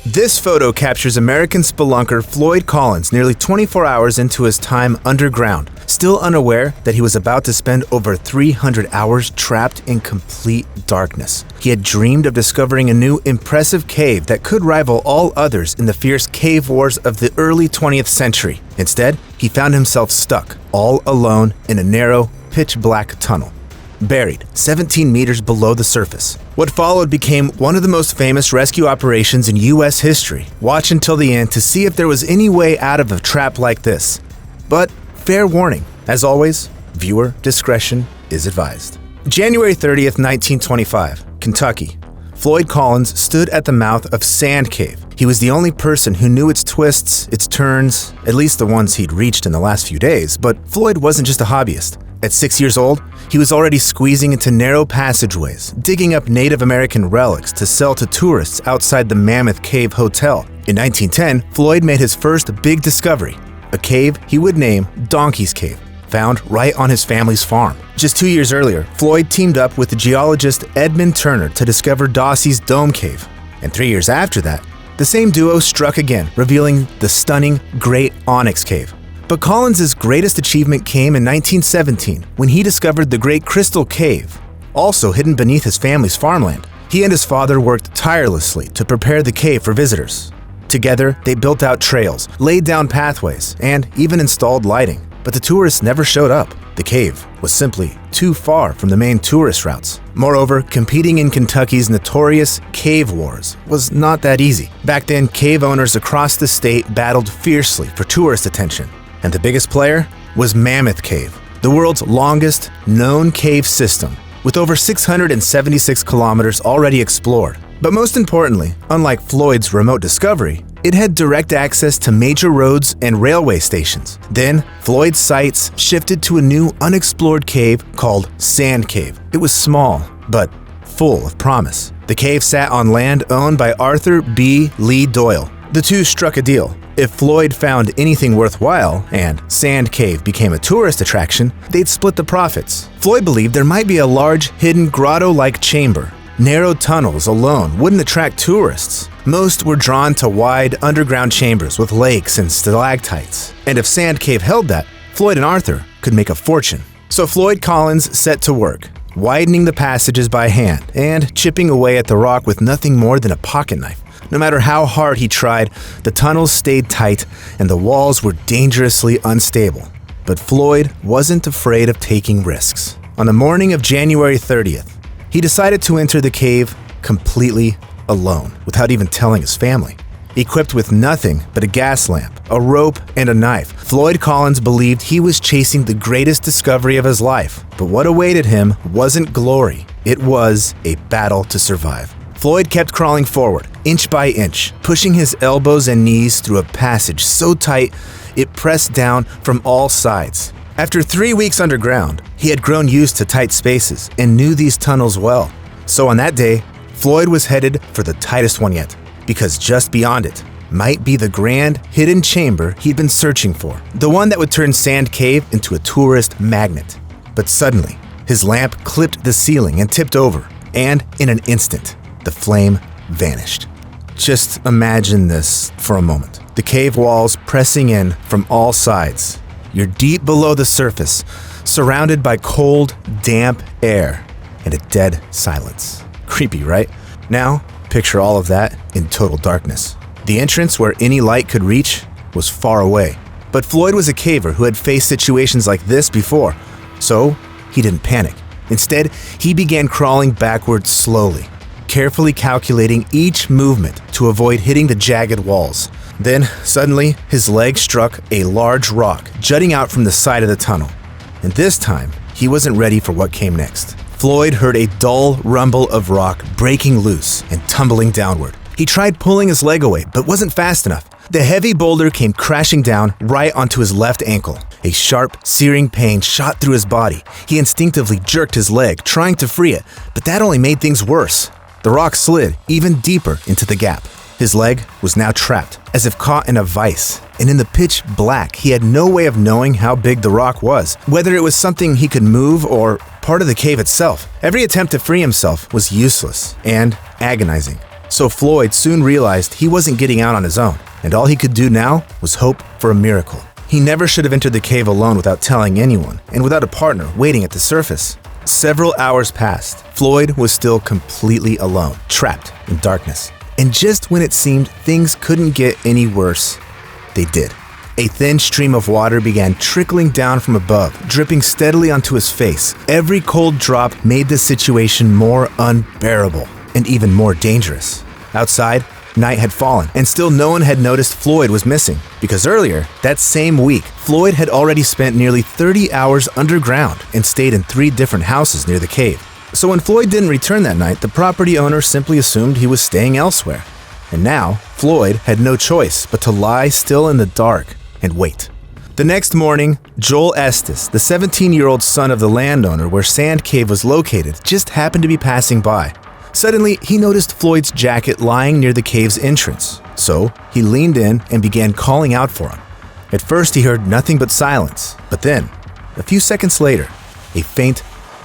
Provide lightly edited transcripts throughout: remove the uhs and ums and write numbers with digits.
This photo captures American spelunker Floyd Collins nearly 24 hours into his time underground, still unaware that he was about to spend over 300 hours trapped in complete darkness. He had dreamed of discovering a new, impressive cave that could rival all others in the fierce cave wars of the early 20th century. Instead, he found himself stuck, all alone in a narrow, pitch-black tunnel, buried 17 meters below the surface. What followed became one of the most famous rescue operations in U.S. history. Watch until the end to see if there was any way out of a trap like this. But fair warning, as always, viewer discretion is advised. January 30th, 1925, Kentucky. Floyd Collins stood at the mouth of Sand Cave. He was the only person who knew its twists, its turns, at least the ones he'd reached in the last few days, but Floyd wasn't just a hobbyist. At 6 years old, he was already squeezing into narrow passageways, digging up Native American relics to sell to tourists outside the Mammoth Cave Hotel. In 1910, Floyd made his first big discovery, a cave he would name Donkey's Cave, found right on his family's farm. Just 2 years earlier, Floyd teamed up with the geologist Edmund Turner to discover Dossie's Dome Cave. And 3 years after that, the same duo struck again, revealing the stunning Great Onyx Cave. But Collins' greatest achievement came in 1917 when he discovered the Great Crystal Cave, also hidden beneath his family's farmland. He and his father worked tirelessly to prepare the cave for visitors. Together, they built out trails, laid down pathways, and even installed lighting. But the tourists never showed up. The cave was simply too far from the main tourist routes. Moreover, competing in Kentucky's notorious cave wars was not that easy. Back then, cave owners across the state battled fiercely for tourist attention. And the biggest player was Mammoth Cave, the world's longest known cave system, with over 676 kilometers already explored. But most importantly, unlike Floyd's remote discovery, it had direct access to major roads and railway stations. Then, Floyd's sights shifted to a new unexplored cave called Sand Cave. It was small, but full of promise. The cave sat on land owned by Arthur B. Lee Doyle. The two struck a deal. If Floyd found anything worthwhile and Sand Cave became a tourist attraction, they'd split the profits. Floyd believed there might be a large, hidden grotto-like chamber. Narrow tunnels alone wouldn't attract tourists. Most were drawn to wide, underground chambers with lakes and stalactites. And if Sand Cave held that, Floyd and Arthur could make a fortune. So Floyd Collins set to work, widening the passages by hand and chipping away at the rock with nothing more than a pocket knife. No matter how hard he tried, the tunnels stayed tight and the walls were dangerously unstable. But Floyd wasn't afraid of taking risks. On the morning of January 30th, he decided to enter the cave completely alone, without even telling his family. Equipped with nothing but a gas lamp, a rope, and a knife, Floyd Collins believed he was chasing the greatest discovery of his life. But what awaited him wasn't glory, it was a battle to survive. Floyd kept crawling forward, inch by inch, pushing his elbows and knees through a passage so tight it pressed down from all sides. After 3 weeks underground, he had grown used to tight spaces and knew these tunnels well. So on that day, Floyd was headed for the tightest one yet, because just beyond it might be the grand hidden chamber he'd been searching for, the one that would turn Sand Cave into a tourist magnet. But suddenly, his lamp clipped the ceiling and tipped over, and in an instant, the flame vanished. Just imagine this for a moment. The cave walls pressing in from all sides. You're deep below the surface, surrounded by cold, damp air and a dead silence. Creepy, right? Now, picture all of that in total darkness. The entrance where any light could reach was far away. But Floyd was a caver who had faced situations like this before, so he didn't panic. Instead, he began crawling backwards slowly, carefully calculating each movement to avoid hitting the jagged walls. Then, suddenly, his leg struck a large rock jutting out from the side of the tunnel. And this time, he wasn't ready for what came next. Floyd heard a dull rumble of rock breaking loose and tumbling downward. He tried pulling his leg away, but wasn't fast enough. The heavy boulder came crashing down right onto his left ankle. A sharp, searing pain shot through his body. He instinctively jerked his leg, trying to free it, but that only made things worse. The rock slid even deeper into the gap. His leg was now trapped, as if caught in a vise, and in the pitch black, he had no way of knowing how big the rock was, whether it was something he could move or part of the cave itself. Every attempt to free himself was useless and agonizing. So Floyd soon realized he wasn't getting out on his own, and all he could do now was hope for a miracle. He never should have entered the cave alone without telling anyone, and without a partner waiting at the surface. Several hours passed. Floyd was still completely alone, trapped in darkness. And just when it seemed things couldn't get any worse, they did. A thin stream of water began trickling down from above, dripping steadily onto his face. Every cold drop made the situation more unbearable and even more dangerous. Outside, night had fallen, and still no one had noticed Floyd was missing, because earlier, that same week, Floyd had already spent nearly 30 hours underground and stayed in 3 different houses near the cave. So when Floyd didn't return that night, the property owner simply assumed he was staying elsewhere. And now, Floyd had no choice but to lie still in the dark and wait. The next morning, Joel Estes, the 17-year-old son of the landowner where Sand Cave was located, just happened to be passing by. Suddenly, he noticed Floyd's jacket lying near the cave's entrance. So, he leaned in and began calling out for him. At first, he heard nothing but silence. But then, a few seconds later, a faint,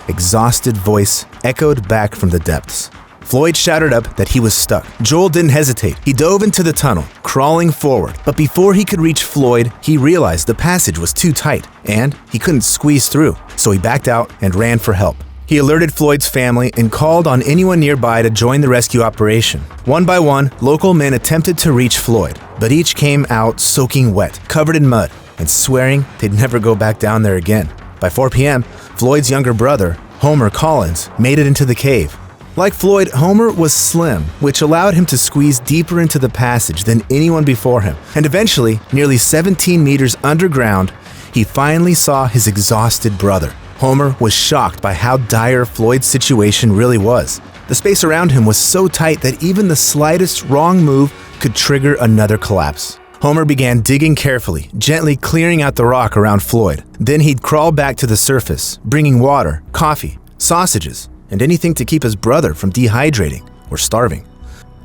exhausted voice echoed back from the depths. Floyd shouted up that he was stuck. Joel didn't hesitate. He dove into the tunnel, crawling forward. But before he could reach Floyd, he realized the passage was too tight, and he couldn't squeeze through. So he backed out and ran for help. He alerted Floyd's family and called on anyone nearby to join the rescue operation. One by one, local men attempted to reach Floyd, but each came out soaking wet, covered in mud, and swearing they'd never go back down there again. By 4 p.m., Floyd's younger brother, Homer Collins, made it into the cave. Like Floyd, Homer was slim, which allowed him to squeeze deeper into the passage than anyone before him. And eventually, nearly 17 meters underground, he finally saw his exhausted brother. Homer was shocked by how dire Floyd's situation really was. The space around him was so tight that even the slightest wrong move could trigger another collapse. Homer began digging carefully, gently clearing out the rock around Floyd. Then he'd crawl back to the surface, bringing water, coffee, sausages, and anything to keep his brother from dehydrating or starving.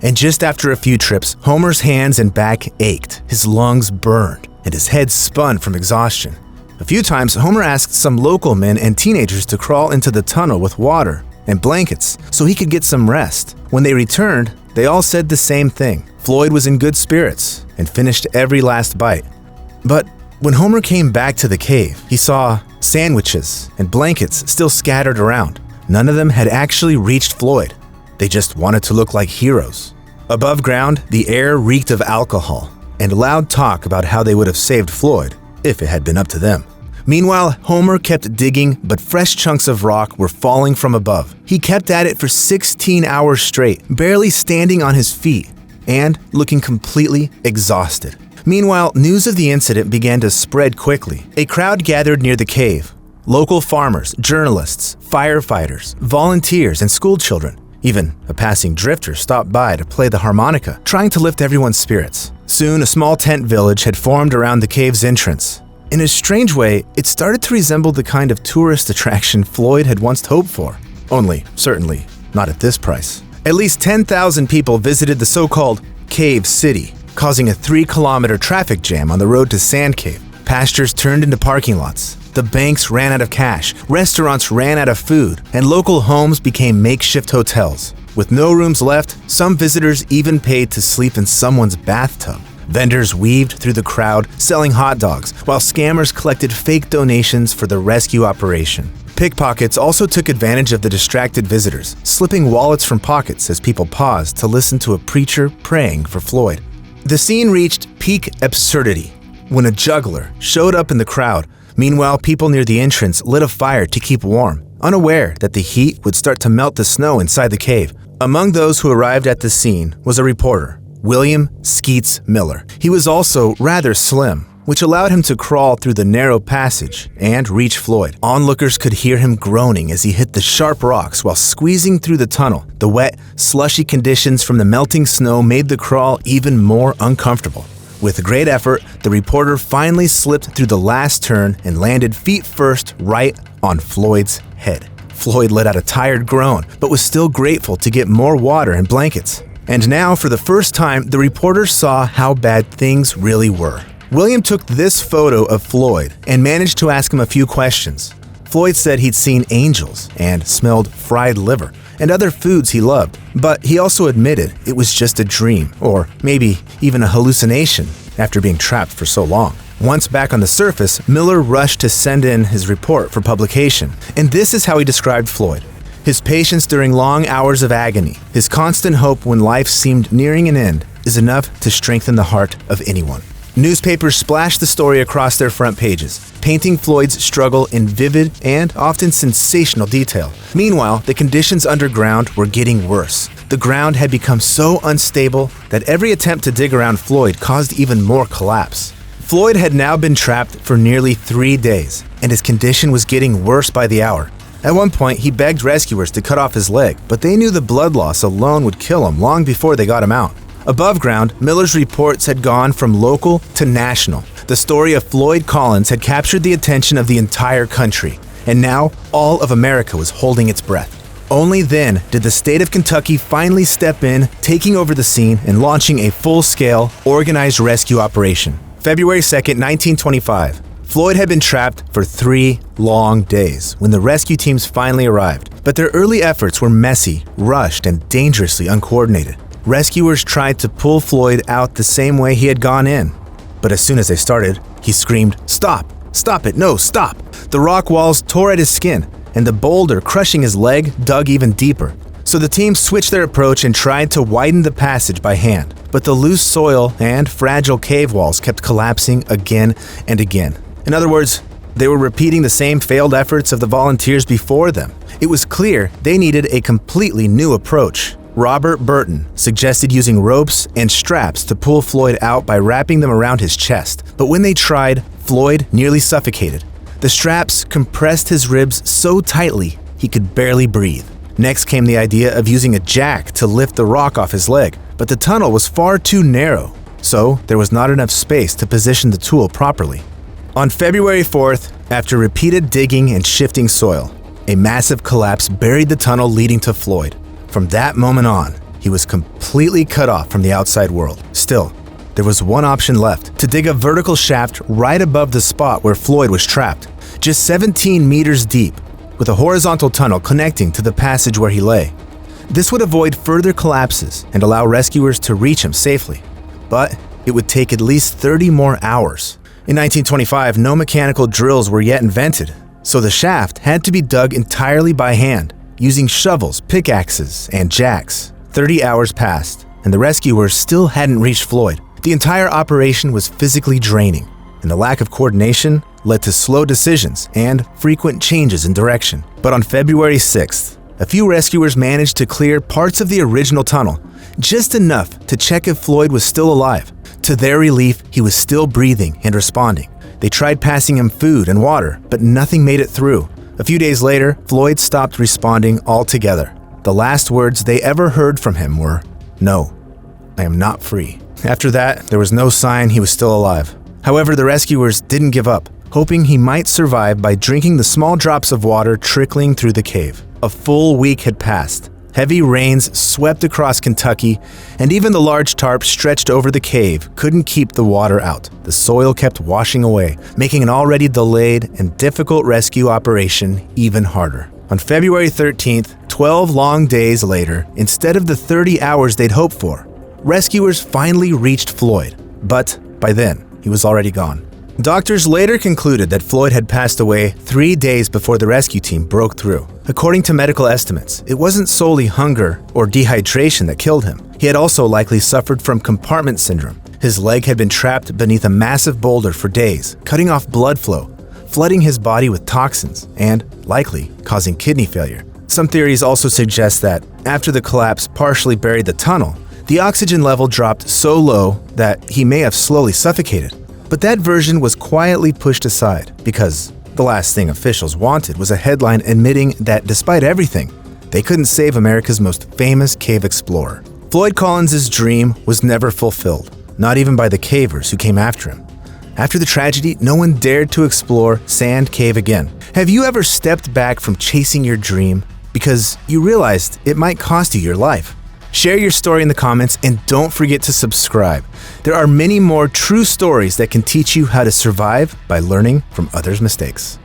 And just after a few trips, Homer's hands and back ached, his lungs burned, and his head spun from exhaustion. A few times, Homer asked some local men and teenagers to crawl into the tunnel with water and blankets so he could get some rest. When they returned, they all said the same thing. Floyd was in good spirits and finished every last bite. But when Homer came back to the cave, he saw sandwiches and blankets still scattered around. None of them had actually reached Floyd. They just wanted to look like heroes. Above ground, the air reeked of alcohol and loud talk about how they would have saved Floyd if it had been up to them. Meanwhile, Homer kept digging, but fresh chunks of rock were falling from above. He kept at it for 16 hours straight, barely standing on his feet and looking completely exhausted. Meanwhile, news of the incident began to spread quickly. A crowd gathered near the cave. Local farmers, journalists, firefighters, volunteers, and school children. Even a passing drifter stopped by to play the harmonica, trying to lift everyone's spirits. Soon, a small tent village had formed around the cave's entrance. In a strange way, it started to resemble the kind of tourist attraction Floyd had once hoped for. Only, certainly, not at this price. At least 10,000 people visited the so-called Cave City, causing a 3-kilometer traffic jam on the road to Sand Cave. Pastures turned into parking lots. The banks ran out of cash, restaurants ran out of food, and local homes became makeshift hotels. With no rooms left, some visitors even paid to sleep in someone's bathtub. Vendors weaved through the crowd, selling hot dogs, while scammers collected fake donations for the rescue operation. Pickpockets also took advantage of the distracted visitors, slipping wallets from pockets as people paused to listen to a preacher praying for Floyd. The scene reached peak absurdity when a juggler showed up in the crowd. Meanwhile, people near the entrance lit a fire to keep warm, unaware that the heat would start to melt the snow inside the cave. Among those who arrived at the scene was a reporter, William Skeets Miller. He was also rather slim, which allowed him to crawl through the narrow passage and reach Floyd. Onlookers could hear him groaning as he hit the sharp rocks while squeezing through the tunnel. The wet, slushy conditions from the melting snow made the crawl even more uncomfortable. With great effort, the reporter finally slipped through the last turn and landed feet first right on Floyd's head. Floyd let out a tired groan, but was still grateful to get more water and blankets. And now, for the first time, the reporter saw how bad things really were. William took this photo of Floyd and managed to ask him a few questions. Floyd said he'd seen angels and smelled fried liver, and other foods he loved. But he also admitted it was just a dream, or maybe even a hallucination after being trapped for so long. Once back on the surface, Miller rushed to send in his report for publication, and this is how he described Floyd. His patience during long hours of agony, his constant hope when life seemed nearing an end, is enough to strengthen the heart of anyone. Newspapers splashed the story across their front pages, painting Floyd's struggle in vivid and often sensational detail. Meanwhile, the conditions underground were getting worse. The ground had become so unstable that every attempt to dig around Floyd caused even more collapse. Floyd had now been trapped for nearly 3 days, and his condition was getting worse by the hour. At one point, he begged rescuers to cut off his leg, but they knew the blood loss alone would kill him long before they got him out. Above ground, Miller's reports had gone from local to national. The story of Floyd Collins had captured the attention of the entire country, and now all of America was holding its breath. Only then did the state of Kentucky finally step in, taking over the scene and launching a full-scale, organized rescue operation. February 2nd, 1925. Floyd had been trapped for 3 long days when the rescue teams finally arrived, but their early efforts were messy, rushed, and dangerously uncoordinated. Rescuers tried to pull Floyd out the same way he had gone in, but as soon as they started, he screamed, "Stop! Stop it! No, stop!" The rock walls tore at his skin, and the boulder crushing his leg dug even deeper. So the team switched their approach and tried to widen the passage by hand, but the loose soil and fragile cave walls kept collapsing again and again. In other words, they were repeating the same failed efforts of the volunteers before them. It was clear they needed a completely new approach. Robert Burton suggested using ropes and straps to pull Floyd out by wrapping them around his chest, but when they tried, Floyd nearly suffocated. The straps compressed his ribs so tightly he could barely breathe. Next came the idea of using a jack to lift the rock off his leg, but the tunnel was far too narrow, so there was not enough space to position the tool properly. On February 4th, after repeated digging and shifting soil, a massive collapse buried the tunnel leading to Floyd. From that moment on, he was completely cut off from the outside world. Still, there was one option left: to dig a vertical shaft right above the spot where Floyd was trapped, just 17 meters deep, with a horizontal tunnel connecting to the passage where he lay. This would avoid further collapses and allow rescuers to reach him safely. But it would take at least 30 more hours. In 1925, no mechanical drills were yet invented, so the shaft had to be dug entirely by hand, using shovels, pickaxes, and jacks. 30 hours passed, and the rescuers still hadn't reached Floyd. The entire operation was physically draining, and the lack of coordination led to slow decisions and frequent changes in direction. But on February 6th, a few rescuers managed to clear parts of the original tunnel, just enough to check if Floyd was still alive. To their relief, he was still breathing and responding. They tried passing him food and water, but nothing made it through. A few days later, Floyd stopped responding altogether. The last words they ever heard from him were, "No, I am not free." After that, there was no sign he was still alive. However, the rescuers didn't give up, hoping he might survive by drinking the small drops of water trickling through the cave. A full week had passed. Heavy rains swept across Kentucky, and even the large tarp stretched over the cave couldn't keep the water out. The soil kept washing away, making an already delayed and difficult rescue operation even harder. On February 13th, 12 long days later, instead of the 30 hours they'd hoped for, rescuers finally reached Floyd. But by then, he was already gone. Doctors later concluded that Floyd had passed away 3 days before the rescue team broke through. According to medical estimates, it wasn't solely hunger or dehydration that killed him. He had also likely suffered from compartment syndrome. His leg had been trapped beneath a massive boulder for days, cutting off blood flow, flooding his body with toxins, and likely causing kidney failure. Some theories also suggest that after the collapse partially buried the tunnel, the oxygen level dropped so low that he may have slowly suffocated. But that version was quietly pushed aside because the last thing officials wanted was a headline admitting that despite everything, they couldn't save America's most famous cave explorer. Floyd Collins' dream was never fulfilled, not even by the cavers who came after him. After the tragedy, no one dared to explore Sand Cave again. Have you ever stepped back from chasing your dream because you realized it might cost you your life? Share your story in the comments and don't forget to subscribe. There are many more true stories that can teach you how to survive by learning from others' mistakes.